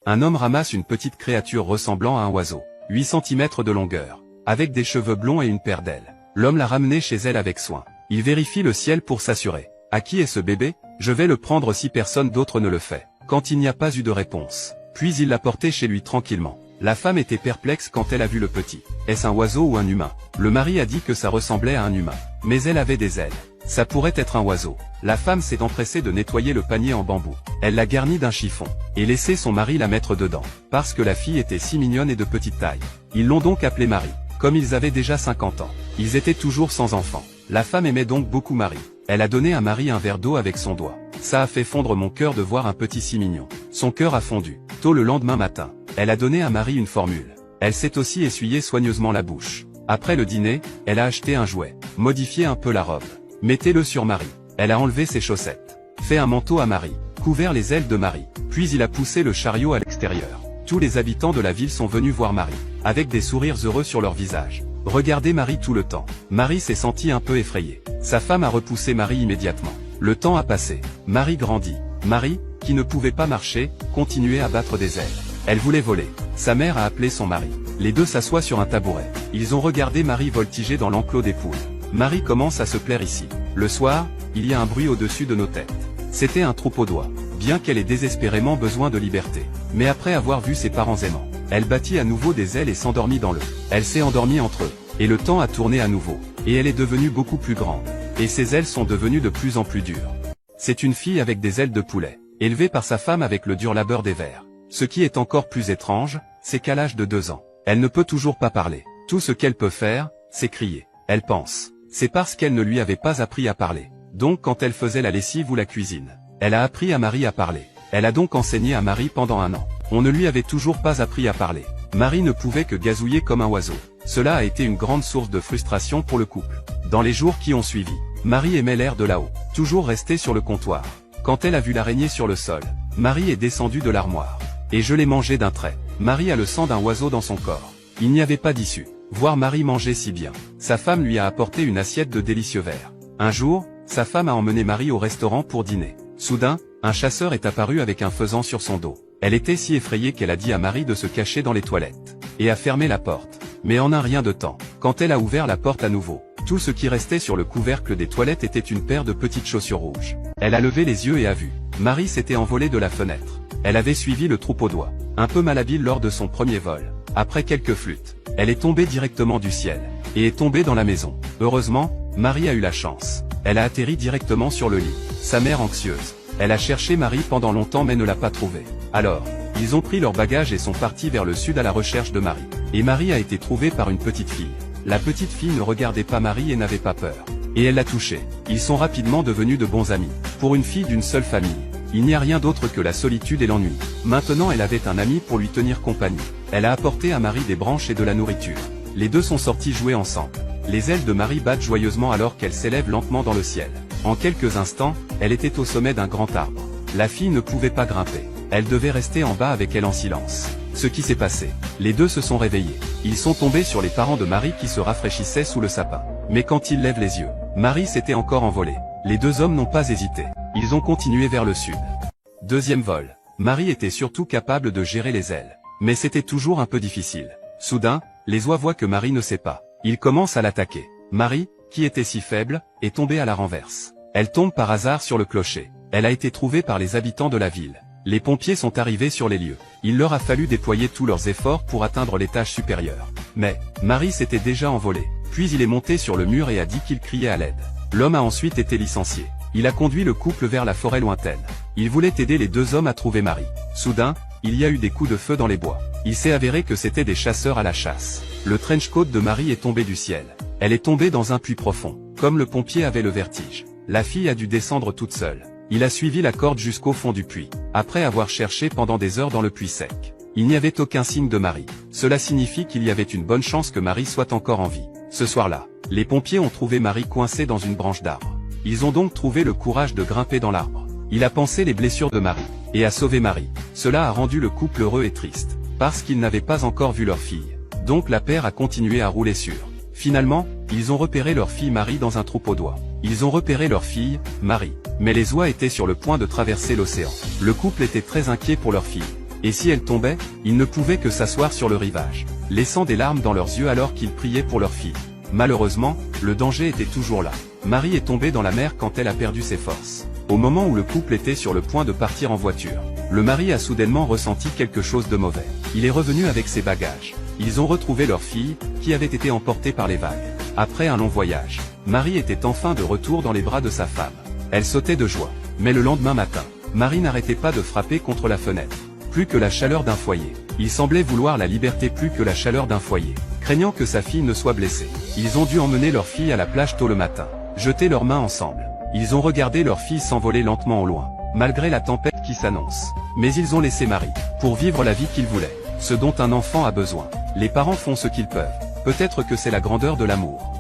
un homme ramasse une petite créature ressemblant à un oiseau, 8 cm de longueur, avec des cheveux blonds et une paire d'ailes. L'homme l'a ramené chez elle avec soin. Il vérifie le ciel pour s'assurer. À qui est ce bébé? Je vais le prendre si personne d'autre ne le fait. Quand il n'y a pas eu de réponse. Puis il l'a porté chez lui tranquillement. La femme était perplexe quand elle a vu le petit. Est-ce un oiseau ou un humain? Le mari a dit que ça ressemblait à un humain. Mais elle avait des ailes. Ça pourrait être un oiseau. La femme s'est empressée de nettoyer le panier en bambou. Elle l'a garni d'un chiffon, et laissé son mari la mettre dedans. Parce que la fille était si mignonne et de petite taille. Ils l'ont donc appelée Marie. Comme ils avaient déjà 50 ans. Ils étaient toujours sans enfant. La femme aimait donc beaucoup Marie. Elle a donné à Marie un verre d'eau avec son doigt. Ça a fait fondre mon cœur de voir un petit si mignon. Son cœur a fondu. Tôt le lendemain matin, elle a donné à Marie une formule. Elle s'est aussi essuyé soigneusement la bouche. Après le dîner, elle a acheté un jouet. Modifié un peu la robe. Mettez-le sur Marie. Elle a enlevé ses chaussettes. Fait un manteau à Marie. Couvert les ailes de Marie. Puis il a poussé le chariot à l'extérieur. Tous les habitants de la ville sont venus voir Marie. Avec des sourires heureux sur leur visage. Regardez Marie tout le temps. Marie s'est sentie un peu effrayée. Sa femme a repoussé Marie immédiatement. Le temps a passé. Marie grandit. Marie, qui ne pouvait pas marcher, continuait à battre des ailes. Elle voulait voler. Sa mère a appelé son mari. Les deux s'assoient sur un tabouret. Ils ont regardé Marie voltiger dans l'enclos des poules. Marie commence à se plaire ici. Le soir, il y a un bruit au-dessus de nos têtes. C'était un troupeau d'oies. Bien qu'elle ait désespérément besoin de liberté. Mais après avoir vu ses parents aimants, elle bâtit à nouveau des ailes et s'endormit dans l'eau. Elle s'est endormie entre eux. Et le temps a tourné à nouveau. Et elle est devenue beaucoup plus grande. Et ses ailes sont devenues de plus en plus dures. C'est une fille avec des ailes de poulet. Élevée par sa femme avec le dur labeur des vers. Ce qui est encore plus étrange, c'est qu'à l'âge de 2 ans, elle ne peut toujours pas parler. Tout ce qu'elle peut faire, c'est crier. Elle pense. C'est parce qu'elle ne lui avait pas appris à parler. Donc quand elle faisait la lessive ou la cuisine, elle a appris à Marie à parler. Elle a donc enseigné à Marie pendant 1 an. On ne lui avait toujours pas appris à parler. Marie ne pouvait que gazouiller comme un oiseau. Cela a été une grande source de frustration pour le couple. Dans les jours qui ont suivi, Marie aimait l'air de là-haut, toujours restée sur le comptoir. Quand elle a vu l'araignée sur le sol, Marie est descendue de l'armoire. Et je l'ai mangée d'un trait. Marie a le sang d'un oiseau dans son corps. Il n'y avait pas d'issue. Voir Marie manger si bien. Sa femme lui a apporté une assiette de délicieux vers. Un jour, sa femme a emmené Marie au restaurant pour dîner. Soudain, un chasseur est apparu avec un faisan sur son dos. Elle était si effrayée qu'elle a dit à Marie de se cacher dans les toilettes. Et a fermé la porte. Mais en un rien de temps, quand elle a ouvert la porte à nouveau, tout ce qui restait sur le couvercle des toilettes était une paire de petites chaussures rouges. Elle a levé les yeux et a vu. Marie s'était envolée de la fenêtre. Elle avait suivi le troupeau d'oies. Un peu malhabile lors de son premier vol. Après quelques flûtes, elle est tombée directement du ciel. Et est tombée dans la maison. Heureusement, Marie a eu la chance. Elle a atterri directement sur le lit. Sa mère anxieuse. Elle a cherché Marie pendant longtemps mais ne l'a pas trouvée. Alors, ils ont pris leurs bagages et sont partis vers le sud à la recherche de Marie. Et Marie a été trouvée par une petite fille. La petite fille ne regardait pas Marie et n'avait pas peur. Et elle l'a touchée. Ils sont rapidement devenus de bons amis. Pour une fille d'une seule famille, il n'y a rien d'autre que la solitude et l'ennui. Maintenant elle avait un ami pour lui tenir compagnie. Elle a apporté à Marie des branches et de la nourriture. Les deux sont sortis jouer ensemble. Les ailes de Marie battent joyeusement alors qu'elle s'élève lentement dans le ciel. En quelques instants, elle était au sommet d'un grand arbre. La fille ne pouvait pas grimper. Elle devait rester en bas avec elle en silence. Ce qui s'est passé. Les deux se sont réveillés. Ils sont tombés sur les parents de Marie qui se rafraîchissaient sous le sapin. Mais quand ils lèvent les yeux, Marie s'était encore envolée. Les deux hommes n'ont pas hésité. Ils ont continué vers le sud. Deuxième vol. Marie était surtout capable de gérer les ailes. Mais c'était toujours un peu difficile. Soudain, les oies voient que Marie ne sait pas. Ils commencent à l'attaquer. Marie, qui était si faible, est tombée à la renverse. Elle tombe par hasard sur le clocher. Elle a été trouvée par les habitants de la ville. Les pompiers sont arrivés sur les lieux. Il leur a fallu déployer tous leurs efforts pour atteindre l'étage supérieur. Mais, Marie s'était déjà envolée. Puis il est monté sur le mur et a dit qu'il criait à l'aide. L'homme a ensuite été licencié. Il a conduit le couple vers la forêt lointaine. Il voulait aider les deux hommes à trouver Marie. Soudain, il y a eu des coups de feu dans les bois. Il s'est avéré que c'était des chasseurs à la chasse. Le trench coat de Marie est tombé du ciel. Elle est tombée dans un puits profond. Comme le pompier avait le vertige, la fille a dû descendre toute seule. Il a suivi la corde jusqu'au fond du puits. Après avoir cherché pendant des heures dans le puits sec, il n'y avait aucun signe de Marie. Cela signifie qu'il y avait une bonne chance que Marie soit encore en vie. Ce soir-là, les pompiers ont trouvé Marie coincée dans une branche d'arbre. Ils ont donc trouvé le courage de grimper dans l'arbre. Il a pansé les blessures de Marie, et a sauvé Marie. Cela a rendu le couple heureux et triste, parce qu'ils n'avaient pas encore vu leur fille. Donc la paire a continué à rouler sur. Finalement, ils ont repéré leur fille Marie dans un troupeau d'oies. Ils ont repéré leur fille, Marie. Mais les oies étaient sur le point de traverser l'océan. Le couple était très inquiet pour leur fille. Et si elle tombait, ils ne pouvaient que s'asseoir sur le rivage, laissant des larmes dans leurs yeux alors qu'ils priaient pour leur fille. Malheureusement, le danger était toujours là. Marie est tombée dans la mer quand elle a perdu ses forces. Au moment où le couple était sur le point de partir en voiture, le mari a soudainement ressenti quelque chose de mauvais. Il est revenu avec ses bagages. Ils ont retrouvé leur fille, qui avait été emportée par les vagues. Après un long voyage, Marie était enfin de retour dans les bras de sa femme. Elle sautait de joie. Mais le lendemain matin, Marie n'arrêtait pas de frapper contre la fenêtre. Plus que la chaleur d'un foyer. Il semblait vouloir la liberté plus que la chaleur d'un foyer. Craignant que sa fille ne soit blessée, ils ont dû emmener leur fille à la plage tôt le matin. Jeter leurs mains ensemble. Ils ont regardé leur fille s'envoler lentement au loin, malgré la tempête qui s'annonce. Mais ils ont laissé Marie, pour vivre la vie qu'ils voulaient. Ce dont un enfant a besoin. Les parents font ce qu'ils peuvent. Peut-être que c'est la grandeur de l'amour.